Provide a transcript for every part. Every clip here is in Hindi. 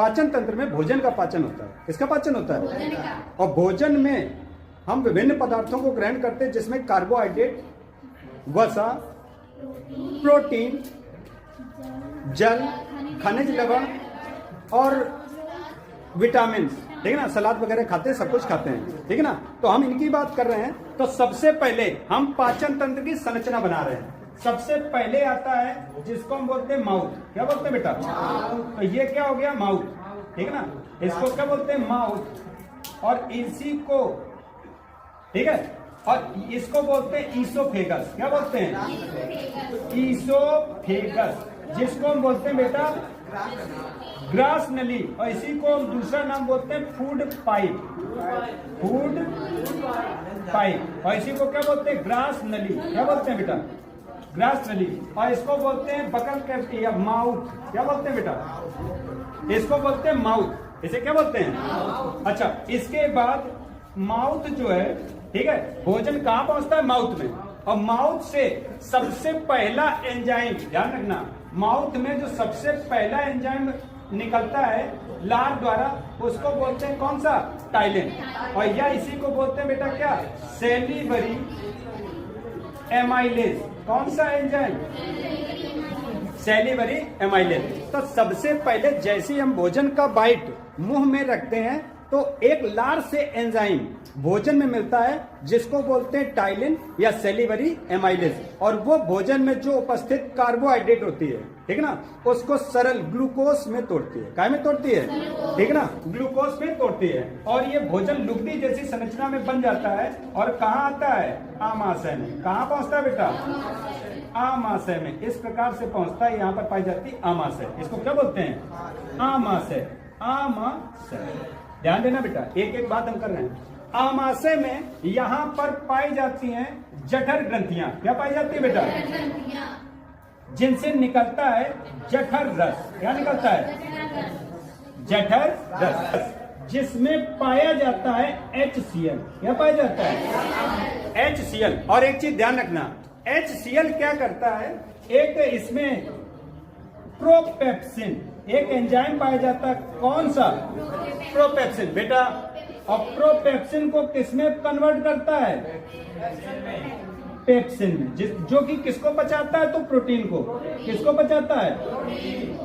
पाचन तंत्र में भोजन का पाचन होता है। किसका पाचन होता है? और भोजन में हम विभिन्न पदार्थों को ग्रहण करते हैं, जिसमें कार्बोहाइड्रेट, वसा, प्रोटीन, जल, खनिज लवण और विटामिन, ठीक है ना। सलाद वगैरह खाते हैं, सब कुछ खाते हैं, ठीक है ना। तो हम इनकी बात कर रहे हैं। तो सबसे पहले हम पाचन तंत्र की संरचना बना रहे हैं। सबसे पहले आता है जिसको हम बोलते हैं माउथ। क्या बोलते हैं बेटा? तो ये क्या हो गया? माउथ, ठीक है ना। इसको क्या बोलते हैं? माउथ। और इसी को, ठीक है, और इसको बोलते हैं ईसोफेगस। क्या बोलते हैं? ईसोफेगस, जिसको हम बोलते हैं बेटा ग्रास नली। और इसी को हम दूसरा नाम बोलते हैं फूड पाइप। Food pipe. और इसी को क्या बोलते हैं? ग्रास नली। क्या बोलते हैं बेटा? ग्रास नली। और इसको बोलते हैं बकल कैविटी या माउथ। क्या बोलते हैं बेटा? इसको बोलते हैं माउथ। इसे क्या बोलते हैं? अच्छा, इसके बाद माउथ जो है, ठीक है, भोजन कहाँ पहुंचता है? माउथ में। और माउथ से सबसे पहला एंजाइम, ध्यान रखना, माउथ में जो सबसे पहला एंजाइम निकलता है लार द्वारा, उसको बोलते हैं कौन सा? टाइलिन। और या इसी को बोलते हैं बेटा क्या? Salivary amylase. कौन सा एंजाइम? Salivary amylase. तो सबसे पहले जैसे हम भोजन का बाइट मुंह में रखते हैं, तो एक लार से एंजाइम भोजन में मिलता है, जिसको बोलते हैं टाइलिन या सेलिवरी एमाइलेज। और वो भोजन में जो उपस्थित कार्बोहाइड्रेट होती है, ठीक है ना, उसको सरल ग्लूकोज में तोड़ती है। काय में तोड़ती है? ठीक है ना, ग्लूकोज में तोड़ती है। और ये भोजन लुगदी जैसी संरचना में बन जाता है। और कहाँ आता है? आमाशय में। कहाँ पहुंचता है बेटा? आमाशय में। इस प्रकार से पहुंचता है, यहाँ पर पाई जाती है आमाशय। इसको क्या बोलते हैं? आमाशय। आमाशय, ध्यान देना बेटा, एक एक बात हम कर रहे हैं। आमाशय में यहाँ पर पाई जाती हैं जठर ग्रंथियां। क्या पाई जाती है बेटा? जिनसे निकलता है जठर रस। क्या निकलता है? जठर रस, जिसमें पाया जाता है HCl। क्या पाया जाता है? HCl। और एक चीज ध्यान रखना, HCl क्या करता है? एक इसमें प्रोपेप्सिन, एक एंजाइम पाया जाता है। कौन सा? प्रोपेप्सिन बेटा। और प्रोपेप्सिन को किसमें कन्वर्ट करता है? पेप्सिन में, जो कि किसको पचाता है? तो प्रोटीन को। किसको पचाता है?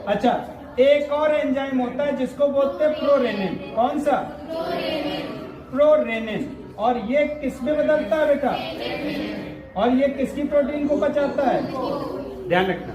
अच्छा, एक और एंजाइम होता है जिसको बोलते हैं प्रोरेनिन। कौन सा? प्रोरेनिन। और ये किसमें बदलता है बेटा? और ये किसकी प्रोटीन को पचाता है? ध्यान रखना,